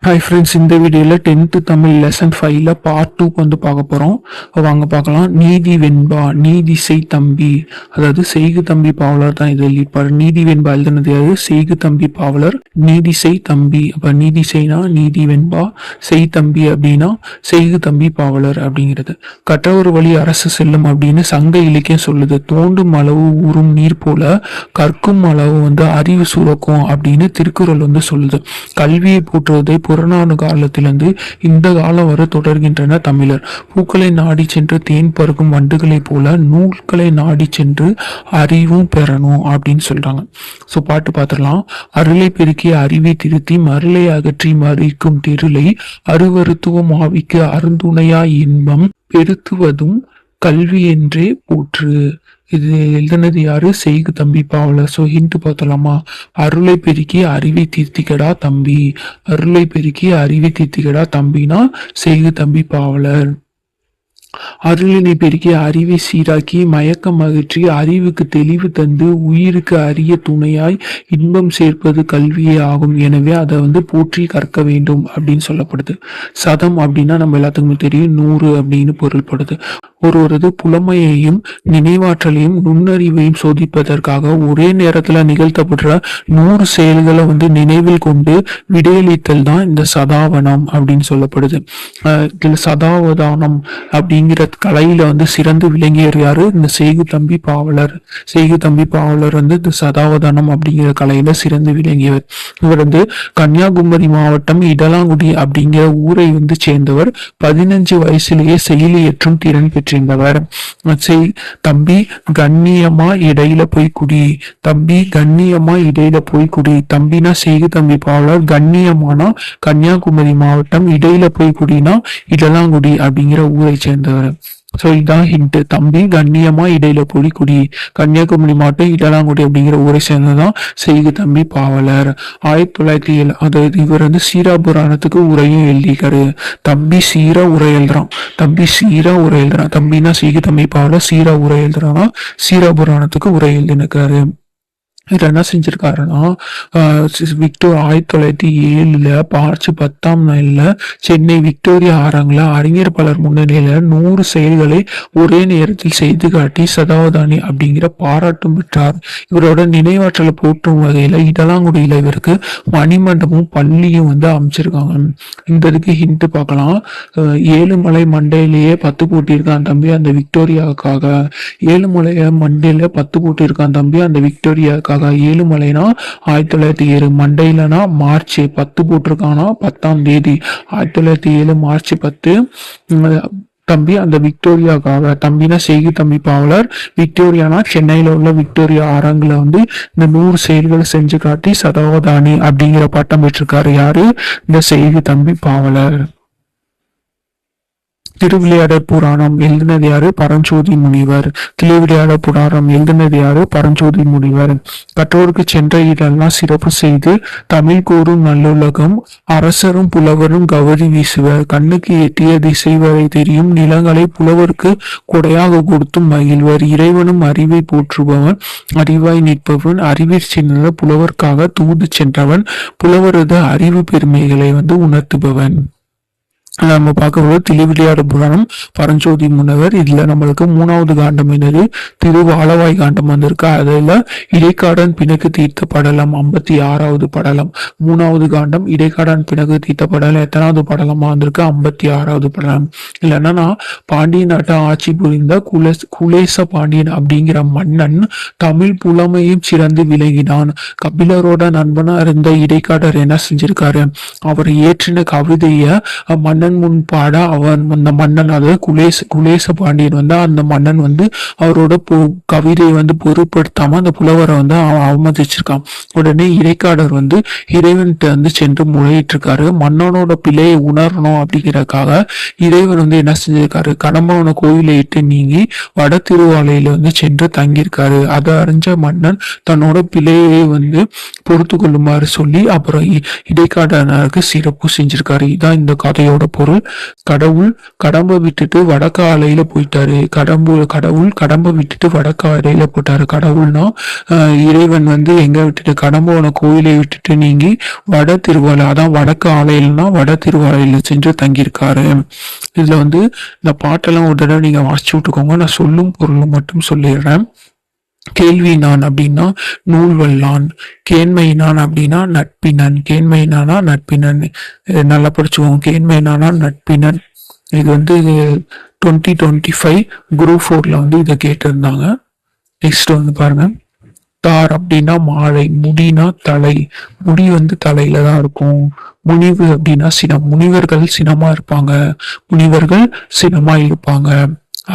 Hi friends, இந்த வீடியோவில் 10th Tamil lesson 5ல part 2 வந்து பார்க்க போகிறோம். வாங்க பார்க்கலாம். நீதி வெண்பா, நீதி செய் தம்பி, அதாவது செய்கு தம்பி பாவலர் தான் இது எழுதிப்பாரு. நீதி வெண்பா எழுதுனது யாரு? செய்கு தம்பி பாவலர். நீதி செய் தம்பி, அப்போ நீதி செய்னா நீதி வெண்பா, செய் தம்பி அப்படின்னா செய்கு தம்பி பாவலர் அப்படிங்கிறது. கற்றவர் வழி அரசு செல்லும் அப்படின்னு சங்க இலக்கியம் சொல்லுது. தோண்டும் அளவு ஊறும் நீர் போல கற்கும் அளவு வந்து அறிவு சுரக்கும் அப்படின்னு திருக்குறள் வந்து சொல்லுது. கல்வியை போற்றுவதை புறநானு காலத்திலிருந்து இந்த காலம் வரை தொடர்கின்றன தமிழர். பூக்களை நாடி சென்று தேன் பருகும் வண்டுகளைப் போல நூல்களை நாடி சென்று அறிவும் பெறணும் அப்படின்னு சொல்றாங்க. ஸோ பாட்டு பார்த்துடலாம். அருளை பெருக்கி அறிவை திருத்தி மருளை அகற்றி மறிக்கும் திருளை அருவருத்துவம் ஆவிக்கு அருந்துணையா இன்பம் பெருத்துவதும் கல்வி என்றே போற்று. இது எழுதுனது யாரு? செய்கு தம்பி பாவலர். ஸோ ஹிண்ட் பார்த்தலாமா? அருளை பெருக்கி அறிவை தீர்த்திக்கடா தம்பி. அருளை பெருக்கி அறிவை தீர்த்திக்கடா தம்பினா செய்கு தம்பி பாவலர். அருளினை பெருக்கி அறிவை சீராக்கி மயக்கம் அகற்றி அறிவுக்கு தெளிவு தந்து உயிருக்கு அரிய துணையாய் இன்பம் சேர்ப்பது கல்வியே ஆகும். எனவே அதை வந்து போற்றி கற்க வேண்டும் அப்படின்னு சொல்லப்படுது. சதம் அப்படின்னா நம்ம எல்லாத்துக்குமே தெரியும், 100 அப்படின்னு பொருள்படுது. ஒருவரது புலமையையும் நினைவாற்றலையும் நுண்ணறிவையும் சோதிப்பதற்காக ஒரே நேரத்துல நிகழ்த்தப்படுற 100 செயல்களை வந்து நினைவில் கொண்டு விடையளித்தல் தான் இந்த சதாவனம் அப்படின்னு சொல்லப்படுது. இதுல சதாவதானம் அப்படிங்கிற கலையில வந்து சிறந்து விளங்கியவர் யாரு? இந்த செய்கு தம்பி பாவலர். செய்கு தம்பி பாவலர் வந்து இந்த சதாவதானம் அப்படிங்கிற கலையில சிறந்து விளங்கியவர். இவர் வந்து கன்னியாகுமரி மாவட்டம் இடலாங்குடி அப்படிங்கிற ஊரை வந்து சேர்ந்தவர். 15 வயசுலேயே செயலியற்றும் திறன் பெற்றிருந்தவர். தம்பி கண்ணியமா இடையில போய் குடி. தம்பி கண்ணியமா இடையில போய் குடி. தம்பினா செய்கு தம்பி பாவலர், கண்ணியமானா கன்னியாகுமரி மாவட்டம், இடையில போய் குடினா இடலாங்குடி அப்படிங்கிற ஊரை சேர்ந்தவர். ஸோ இதான் ஹிண்ட். தம்பி கண்ணியமா இடையில போய் குடி. கன்னியாகுமரி மாவட்டம் இடலாங்குடி அப்படிங்கிற ஊரை சேர்ந்ததான் செய்கு தம்பி பாவலர். 1907, அதாவது இவர் வந்து சீரா புராணத்துக்கு உரையும் எழுதிக்காரு. தம்பி சீரா உரை எழுதுறான். தம்பி சீரா உரை எழுதுறான். தம்பினா செய்கு தம்பி பாவலர் சீரா உரை எழுதுறான்னா சீரா புராணத்துக்கு உரை எழுதினுக்காரு. இதில் என்ன செஞ்சிருக்காருன்னா, 1907 மார்ச் 10 சென்னை விக்டோரியா அரங்கில் அறிஞர் பலர் முன்னிலையில 100 செயல்களை ஒரே நேரத்தில் செய்து காட்டி சதாவதானி அப்படிங்கிற பாராட்டும் பெற்றார். இவரோட நினைவாற்றலை போற்றும் வகையில இடலாங்குடியில இவருக்கு மணிமண்டபமும் பள்ளியும் வந்து அமைச்சிருக்காங்க. இந்த இதுக்கு ஹிண்ட் பார்க்கலாம். ஏழுமலை மண்டையிலேயே 10 போட்டியிருக்கான் தம்பி அந்த விக்டோரியாவுக்காக. ஏழுமலைய மண்டையில 10 போட்டிருக்கான் தம்பி அந்த விக்டோரியாவுக்காக. ஏழுமலைனா 1907, மண்டையிலனா மார்ச் 10 போட்டிருக்கானா 10ஆம் தேதி 1907 மார்ச் 10. தம்பி அந்த விக்டோரியாக்காக. தம்பினா செய்கு தம்பி பாவலர். விக்டோரியானா சென்னையில உள்ள விக்டோரியா அரங்குல வந்து இந்த 100 செயல்களை செஞ்சு காட்டி சதாவதானி அப்படிங்கிற பட்டம் பெற்றிருக்காரு. யாரு? இந்த செய்கு தம்பி பாவலர். திருவிளையாடற் புராணம் எழுதினது யாரு? பரஞ்சோதி முனிவர். திருவிளையாடற் புராணம் எழுதினது யாரு? பரஞ்சோதி முனிவர். கற்றோருக்கு சென்ற இடெல்லாம் சிறப்பு செய்து தமிழ் கூறும் நல்லுலகம் அரசரும் புலவரும் கவரி வீசுவர். கண்ணுக்கு எட்டிய திசை வரை தெரியும் நிலங்களை புலவருக்கு கொடையாக கொடுத்தும் மகிழ்வர். இறைவனும் அறிவை போற்றுபவன், அறிவாய் நிற்பவன், அறிவிற் சிறந்த புலவர்க்காக தூது சென்றவன், புலவரது அறிவு பெருமைகளை வந்து உணர்த்துபவன். நம்ம பார்க்கறது திருவிளையாடற் புராணம், பரஞ்சோதி முனிவர். இதுல நம்மளுக்கு 3வது காண்டம் என்னது? திருவாலவாய் காண்டம் வந்திருக்கு. அதுல இடைக்காடன் பிணக்கு தீர்த்த படலம் 56வது படலம். 3வது காண்டம் இடைக்காடன் பிணக்கு தீர்த்த படலம் எத்தனாவது படலமா வந்திருக்கு? 56வது படலம். இல்லைன்னா பாண்டிய நாட்டை ஆட்சி புரிந்த குலேச பாண்டியன் அப்படிங்கிற மன்னன் தமிழ் புலமையும் சிறந்து விளங்கினான். கபிலரோட நண்பனா இருந்த இடைக்காடர் என்ன செஞ்சிருக்காரு? அவர் ஏற்றின கவிதைய மன்னன் முன் பாட அவன் அந்த மன்னன், அதாவது குலேச பாண்டியன் வந்து அந்த மன்னன் வந்து அவரோட கவிதையை வந்து பொருட்படுத்தாம அந்த புலவரை வந்து அவமதிச்சிருக்கான். உடனே இடைக்காடர் வந்து இறைவன்கிட்ட வந்து சென்று முறையிட்டு இருக்காரு. மன்னனோட பிழையை உணரணும் அப்படிங்கிறதுக்காக இறைவன் வந்து என்ன செஞ்சிருக்காரு? கடம்பவன கோயிலை இட்டு நீங்கி வட திருவாலையில வந்து சென்று தங்கியிருக்காரு. அதை அறிஞ்ச மன்னன் தன்னோட பிழையை வந்து பொறுத்து கொள்ளுமாறு சொல்லி அப்புறம் இடைக்காடருக்கு சிறப்பு செஞ்சிருக்காரு. இதான் இந்த கதையோட பொருள். கடவுள் கடம்பை விட்டுட்டு வடக்கு ஆலையில போயிட்டாரு. கடவுள் கடம்பை விட்டுட்டு வடக்கு ஆலையில போயிட்டாரு. கடவுள்னா இறைவன் வந்து எங்க விட்டுட்டு கடம்போன கோயிலை விட்டுட்டு நீங்கி வட திருவாலை, அதான் வடக்கு ஆலையில்னா வட திருவாலையில சென்று தங்கியிருக்காரு. இதுல வந்து இந்த பாட்டெல்லாம் ஒரு தடவை நீங்க வாசிச்சு விட்டுக்கோங்க. நான் சொல்லும் பொருளும் மட்டும் சொல்லிடுறேன். கேள்வி நான் அப்படின்னா நூல் வல்லான், கேண்மை நான் அப்படின்னா நட்பினன். கேண்மை நானா நட்பினன், நல்லா படிச்சுக்கோங்க. கேண்மை நானா நட்பினன். இது வந்து 2025 குரூப் 4ல வந்து இதை கேட்டிருந்தாங்க. நெக்ஸ்ட் வந்து பாருங்க, தார் அப்படின்னா மாலை, முடினா தலை, முடி வந்து தலையில தான் இருக்கும். முனிவு அப்படின்னா சினம், முனிவர்கள் சினமா இருப்பாங்க, முனிவர்கள் சினமா இருப்பாங்க.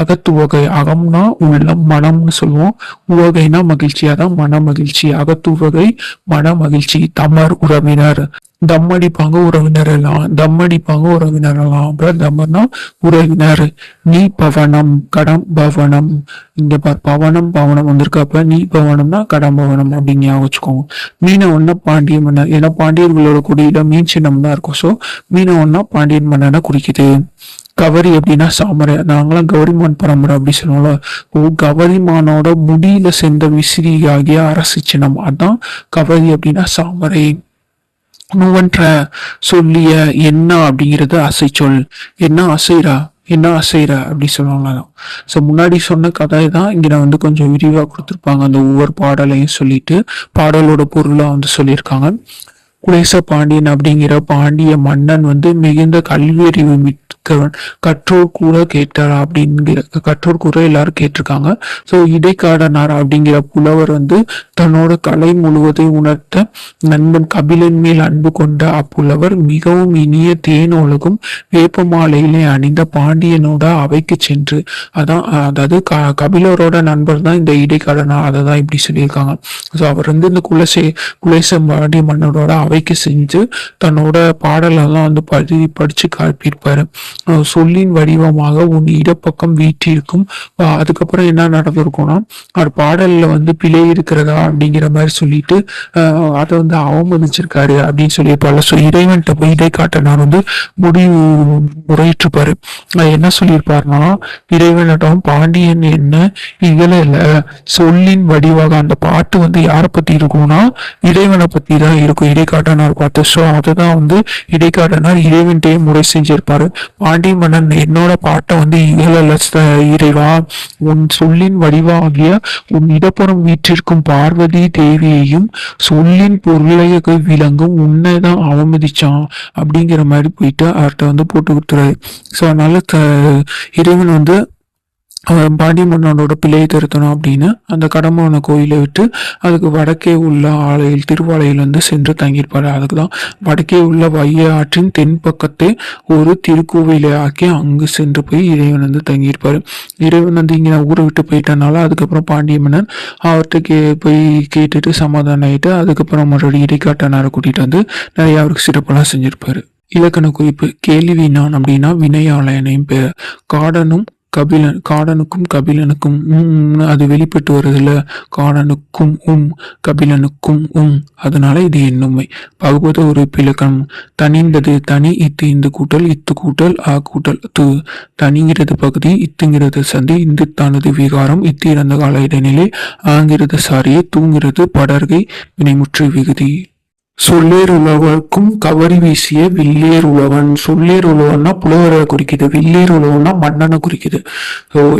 அகத்துவகை, அகம்னா உள்ளம், மனம்னு சொல்லுவோம். உவகைனா மகிழ்ச்சி, அதான் மன மகிழ்ச்சி. அகத்துவகை மன மகிழ்ச்சி. தமர் உறவினர், தம் அடிப்பாங்க உறவினர் எல்லாம், தம் அடிப்பாங்க உறவினர் எல்லாம். அப்புறம் தமர்னா உறவினர். நீ பவனம், கடம் பவனம். இங்க பவனம் பவனம் வந்திருக்கு. அப்ப நீ பவனம்னா கடம் பவனம் அப்படின்னு ஞாபகம் வச்சுக்கோங்க. மீன ஒன்னா பாண்டிய மன்னர், ஏன்னா பாண்டியர்களோட குடியில மீன் சின்னம் தான் இருக்கும். ஸோ மீன ஒன்னா பாண்டியன் மன்னனை குறிக்குது. கவரி அப்படின்னா சாமரை, நாங்களாம் கௌரிமான் பரம்பரை அப்படி சொல்லுவோம்ல. கவரிமானோட முடியில சென்ற விசிறி ஆகிய அரசு சின்னம், அதான் கவரி அப்படின்னா சாமரை. நுவன்ற சொல்லிய என்ன அப்படிங்கிறது அசைச்சொல். என்ன அசைரா, என்ன அசைற அப்படி சொல்லுவாங்க. ஸோ முன்னாடி சொன்ன கதை தான் இங்க நான் வந்து கொஞ்சம் விரிவா கொடுத்துருப்பாங்க. அந்த ஒவ்வொரு பாடலையும் சொல்லிட்டு பாடலோட பொருளா வந்து சொல்லியிருக்காங்க. குலேச பாண்டியன் அப்படிங்கிற பாண்டிய மன்னன் வந்து மிகுந்த கல்வியறிவு மிக்கவன். கற்றோர் கூட கேட்டாரா அப்படிங்கிற, கற்றோர் கூட எல்லாரும் கேட்டிருக்காங்க. ஸோ இடைக்காடனார் அப்படிங்கிற புலவர் வந்து தன்னோட கலை முழுவதை உணர்த்த நண்பன் கபிலன் மேல் அன்பு கொண்ட அப்புலவர் மிகவும் இனிய தேனொழுகும் வேப்ப மாலையிலே அணிந்த பாண்டியனோட அவைக்கு சென்று, அதாவது கபிலரோட நண்பர் தான் இந்த இடைக்காடனார். அதை தான் இப்படி சொல்லியிருக்காங்க. ஸோ அவர் வந்து இந்த குலேச பாண்டிய மன்னரோட அவைக்கு செஞ்சு தன்னோட பாடலெல்லாம் வந்து படிச்சு காப்பியிருப்பாரு. சொல்லின் வடிவமாக உன் இடப்பக்கம் வீட்டிற்கும். அதுக்கப்புறம் என்ன நடந்திருக்கும்னா, அவர் பாடல்ல வந்து பிழை இருக்கிறதா அப்படிங்கிற மாதிரி சொல்லிட்டு அதை வந்து அவமதிச்சிருக்காரு அப்படின்னு சொல்லியிருப்பாரு. ஸோ இறைவன்கிட்ட போய் இடைக்காட்டனார் வந்து முறையிட்டிருப்பாரு. என்ன சொல்லியிருப்பாருன்னா, இறைவனிடம் பாண்டியன் என்ன இகழல, சொல்லின் வடிவாக. அந்த பாட்டு வந்து யாரை பத்தி இருக்கும்னா இறைவனை பத்தி தான் இருக்கும் இடைக்காட்டனார் பார்த்து. ஸோ அதுதான் வந்து இடைக்காட்டனார் இறைவன்கிட்டயே முறை செஞ்சிருப்பாரு. பாண்டிய மன்னன் என்னோட பாட்டை வந்து இகழல இறைவா, உன் சொல்லின் வடிவாகிய உன் இடப்புறம் வீற்றிருக்கும் பார்வதி தேவியையும் சொல்லின் பொருளைய விளங்கும் உன்னைதான் அவமதிச்சான் அப்படிங்கிற மாதிரி போயிட்டு அவர்கிட்ட வந்து போட்டு கொடுத்துறாரு. ஸோ அதனால இறைவன் வந்து பாண்டிய மன்னனோட பிழையை திருத்தணும் அப்படின்னு அந்த கடம்பவன கோயிலை விட்டு அதுக்கு வடக்கே உள்ள ஆலையில் திருவாலையில் வந்து சென்று தங்கியிருப்பாரு. அதுக்கு தான் வடக்கே உள்ள வைய ஆற்றின் தென் பக்கத்தை ஒரு திருக்கோவிலை ஆக்கி அங்கு சென்று போய் இறைவன் வந்து தங்கியிருப்பாரு. இறைவன் வந்து இங்கே ஊரை விட்டு போயிட்டனால அதுக்கப்புறம் பாண்டிய மன்னன் அவர்கிட்ட போய் கேட்டுட்டு சமாதானம் ஆகிட்டு அதுக்கப்புறம் மறுபடியும் இடைக்காட்டனாரை கூட்டிட்டு வந்து நிறைய அவருக்கு சிறப்பெல்லாம் செஞ்சிருப்பாரு. இலக்கண குறிப்பு, கேள்வி நான் அப்படின்னா வினையாளனையும் பேர். காடனுக்கும் கபிலனுக்கும் அது வெளிப்பட்டு வருதுல, காடனுக்கும் கபிலனுக்கும் அதனால இது எண்ணுமை. பகுபத உறுப்பு இலக்கணம், தனிந்தது தனி, இந்து கூட்டல் இத்து கூட்டல் ஆ கூட்டல் து. தனிங்கிறது பகுதி, இத்துங்கிறது சந்தி, இந்துத்தானது விகாரம், இத்து இறந்த கால இடைநிலை, ஆங்கிறது சாரியை, தூங்கிறது படர்கை வினைமுற்று விகுதி. சொல்லேர் உழவர்க்கும் கவரி வீசிய வில்லேர் உழவன். சொல்லேர் உழவன்னா புலவரை குறிக்குது, வில்லேர் உழவன்னா மன்னனை குறிக்குது.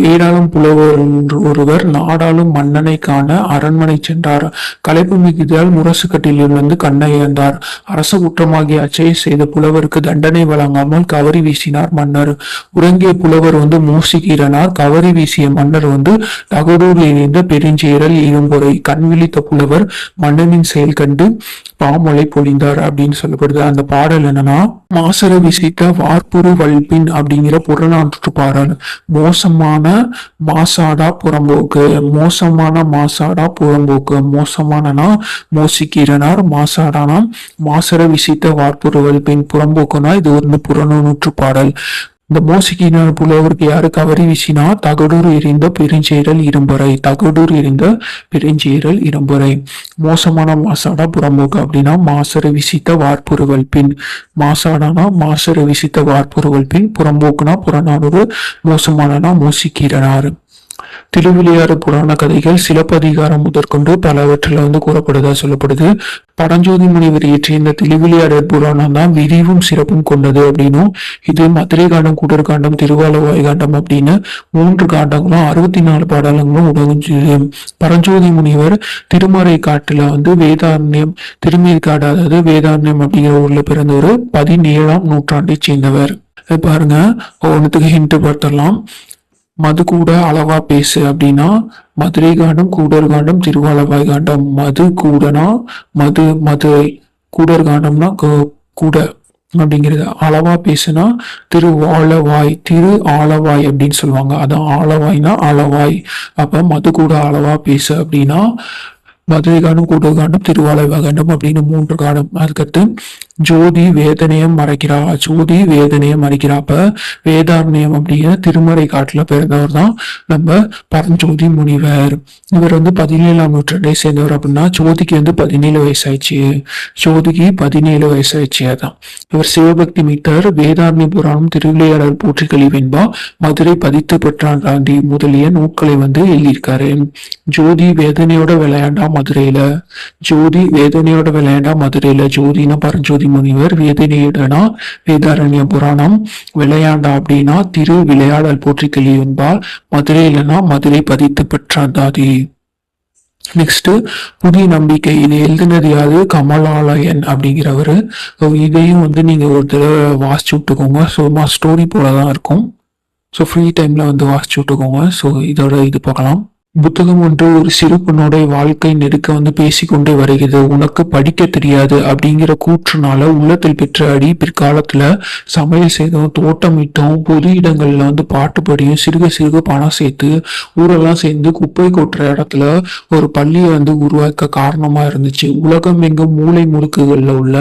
ஏடாலும் புலவர் ஒருவர் நாடாளும் மன்னனை காண அரண்மனை சென்றார். களைப்பு மிகுதியால் முரசு கட்டிலில் வந்து கண்ணை இழந்தார். அரச குற்றமாகிய அச்சையை செய்த புலவருக்கு தண்டனை வழங்காமல் கவரி வீசினார் மன்னர். உறங்கிய புலவர் வந்து மூசிக்கிறனார். கவரி வீசிய மன்னர் வந்து தகடூர் எறிந்த பெருஞ்சேரல் இரும்பொறை. கண் விழித்த புலவர் மன்னனின் செயல் கண்டு பாமொழி பொழிந்தார் அப்படின்னு சொல்லப்படுது. அந்த பாடல் என்னன்னா, மாசர விசித்த வார்ப்புரு வல்பின் அப்படிங்கிற புறநானூற்று பாடல். மோசமான மாசாடா புறம்போக்கு, மோசமான மாசாடா புறம்போக்கு. மோசமானனா மோசிக்கிறனார், மாசாடானா மாசர விசித்த வார்ப்புரு வல்பின். புறம்போக்குனா இது ஒரு புறநானூற்று பாடல். இந்த மோசிக்கினார் புலவருக்கு யாரு கவரி வீசினா தகடூர் எறிந்த பெருஞ்சேரல் இரும்பறை. தகடூர் எறிந்த பெருஞ்சேரல் இரும்பறை. மோசமான மாசாடா புறம்போக்கு அப்படின்னா மாசரை விசித்த வார்ப்புருவல் பின். மாசாடானா மாசரை விசித்த வார்ப்புருவல் பின். புறம்போக்குனா புறநானூறு. மோசமானனா மோசிக்கிறனார். திருவிளையாடு புராண கதைகள் சிலப்பதிகாரம் முதற்கொண்டு பலவற்றில் கூறப்படுதா சொல்லப்படுது. பரஞ்சோதி முனிவர் இயற்றிய இந்த திருவிளையாடற் புராணம் தான் விரிவும் சிறப்பும் கொண்டது அப்படின்னும், இது மதுரை காண்டம், கூடற்காண்டம், திருவாலவாய் காண்டம் அப்படின்னு 3 காண்டங்களும் 64 பாடல்களும் உதவுஞ்சுது. பரஞ்சோதி முனிவர் திருமறை காட்டுல வேதாரண்யம் திருமேற்காடு அதாவது வேதாரண்யம் அப்படிங்கிற ஊர்ல பிறந்த ஒரு 17ஆம் நூற்றாண்டை சேர்ந்தவர். பாருங்க ஒவ்வொன்றுத்துக்கு ஹிண்ட் பார்த்தரலாம். மது கூட அளவா பேசு அப்படின்னா மதுரை காண்டம், கூடர் காண்டம், திருவாலவாய் காண்டம். மது கூடனா மதுரை, கூடர் காண்டம்னா கூட அப்படிங்கிறது. அளவா பேசுனா திருவாலவாய், திரு ஆலவாய் அப்படின்னு சொல்லுவாங்க. அதான் ஆலவாய்னா அளவாய். அப்ப மது கூட அளவா பேசு அப்படின்னா மதுரை காண்டம், கூடர் காண்டம், திருவாலவாய் காண்டம் அப்படின்னு 3 காண்டம். அதுக்கடுத்து ஜோதி வேதனையம் மறைக்கிறா. ஜோதி வேதனையம் மறைக்கிறா. அப்ப வேதாரண்யம் அப்படிங்கிற திருமறை காட்டுல பிறந்தவர் தான் நம்ம பரஞ்சோதி முனிவர். இவர் 17ஆம் நூற்றாண்டை சேர்ந்தவர். அப்படின்னா ஜோதிக்கு 17 வயசாயிடுச்சு. ஜோதிக்கு 17 வயசாயிடுச்சு. அதான் இவர் சிவபக்தி மீட்டர், வேதாரண்ய புராணம், திருவிளையாடல் போற்றி கழிவென்பா, மதுரை பதித்து பெற்றான் காந்தி முதலிய நூட்களை எழுதியிருக்காரு. ஜோதி வேதனையோட விளையாண்டா மதுரையில. ஜோதி வேதனையோட விளையாண்டா மதுரையில. ஜோதினா பரஞ்சோதி முனிவர், வேதனையுடனா வேதாரண்ய புராணம், விளையாண்டா அப்படின்னா திரு விளையாடல் போற்றி கழிவென்பால், மதுரையிலனா மதுரை பதித்து பெற்றான் தாதி. நெக்ஸ்ட் புதிய நம்பிக்கை. இது எழுதினது யாரு? கமலாலயன் அப்படிங்கிறவரு. இதையும் நீங்க ஒரு தடவை வாசிச்சு விட்டுக்கோங்க. சும்மா ஸ்டோரி போலதான் இருக்கும். ஸோ ஃப்ரீ டைம்ல வாசிச்சு விட்டுக்கோங்க. ஸோ இதோட இது பார்க்கலாம். புத்தகம் ஒன்று ஒரு சிறு பொண்ணோடைய வாழ்க்கை நெருக்க பேசிக்கொண்டே வருகிறது. உனக்கு படிக்க தெரியாது அப்படிங்கிற கூற்றுனால உள்ளத்தில் பெற்ற அடி பிற்காலத்துல சமையல் செய்தோம், தோட்டமிட்டோம், பொது இடங்கள்ல பாட்டு படியும், சிறுக சிறுக பணம் சேர்த்து ஊரெல்லாம் சேர்ந்து குப்பை கொட்டுற இடத்துல ஒரு பள்ளியை உருவாக்க காரணமா இருந்துச்சு. உலகம் எங்கும் மூளை முடுக்குகள்ல உள்ள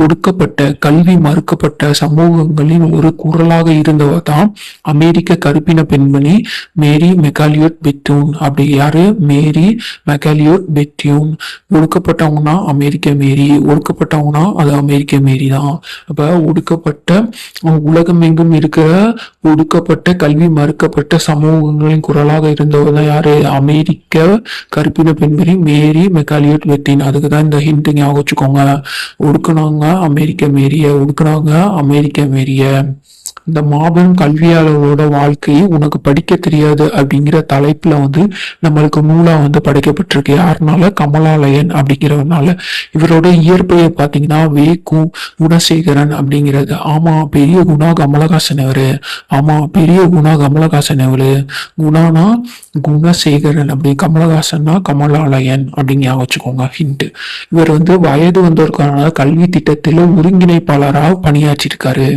ஒடுக்கப்பட்ட கல்வி மறுக்கப்பட்ட சமூகங்களின் ஒரு குரலாக இருந்தவர் தான் அமெரிக்க கருப்பின பெண்மணி மேரி மெக்காலியோட் பெத்தூன். அப்படி யாரு? மேரி மெக்காலியோட் பெத்யூன். ஒடுக்கப்பட்டவங்கன்னா அமெரிக்க மேரி, ஒடுக்கப்பட்டவங்கன்னா அது அமெரிக்க மேரி தான். அப்ப ஒடுக்கப்பட்ட உலகம் எங்கும் இருக்கிற ஒடுக்கப்பட்ட கல்வி மறுக்கப்பட்ட சமூகங்களின் குரலாக இருந்தவர் தான் யாரு? அமெரிக்க கருப்பின பெண்மணி மேரி மெக்காலியோட் பெத்தின். அதுக்குதான் இந்த ஹிண்ட் ஞாபகம் வச்சுக்கோங்க. ஒடுக்குனாங்க அமெரிக்க மேரிய, ஒடுக்குனாங்க அமெரிக்க மேரிய. இந்த மாபெரும் கல்வியாளரோட வாழ்க்கை உனக்கு படிக்க தெரியாது அப்படிங்கிற தலைப்புல நம்மளுக்கு நூலா படைக்கப்பட்டிருக்கு. யாருனால? கமலாலயன் அப்படிங்கிறவனால. இவரோட இயற்பெயர் பாத்தீங்கன்னா குணசேகரன் அப்படிங்கிறது. ஆமா, பெரிய குணா கமலஹாசன் அவரு. ஆமா, பெரிய குணா கமலஹாசன் அவரு. குணானா குணசேகரன், அப்படி கமலஹாசன்னா கமலாலயன் அப்படிங்க வச்சுக்கோங்க. ஹிண்ட். இவர் வயது வந்தோருக்கான கல்வி திட்டத்தில் ஒருங்கிணைப்பாளராக பணியாற்றிருக்காரு.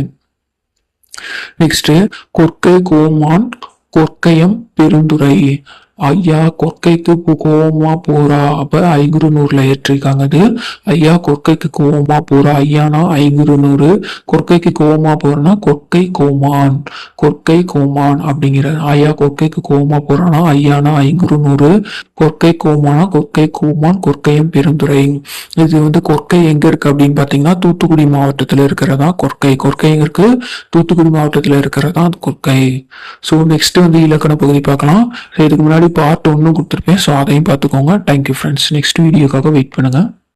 நெக்ஸ்ட் கொற்கை கோமான் கொற்கையம் பெருந்துறை. ஐயா கொற்கைக்கு கோவமா போறா. அப்ப ஐங்குறுநூறுல ஏற்றிருக்காங்க. அது ஐயா கொற்கைக்கு கோவமா போறா. ஐயானா ஐங்குறுநூறு, கொற்கைக்கு கோவமா போறனா கொற்கை கோமான். கொற்கை கோமான் அப்படிங்கிற. ஐயா கொற்கைக்கு கோவமா போறானா ஐயானா ஐங்குறுநூறு, கொற்கை கோமானா கொற்கை கோமான் கொற்கையம் பெருந்துறை. இது கொற்கை எங்க இருக்கு அப்படின்னு பாத்தீங்கன்னா தூத்துக்குடி மாவட்டத்துல இருக்கிறதா கொற்கை. கொற்கை எங்க இருக்கு? தூத்துக்குடி மாவட்டத்துல இருக்கிறதா கொற்கை. ஸோ நெக்ஸ்ட் இலக்கண பகுதி பார்க்கலாம். இதுக்கு முன்னாடி பார்ட் 1 கொடுத்துருப்பேன். ஸோ அதையும் பார்த்துக்கோங்க. Thank you friends. நெக்ஸ்ட் வீடியோக்காக வெயிட் பண்ணுங்க.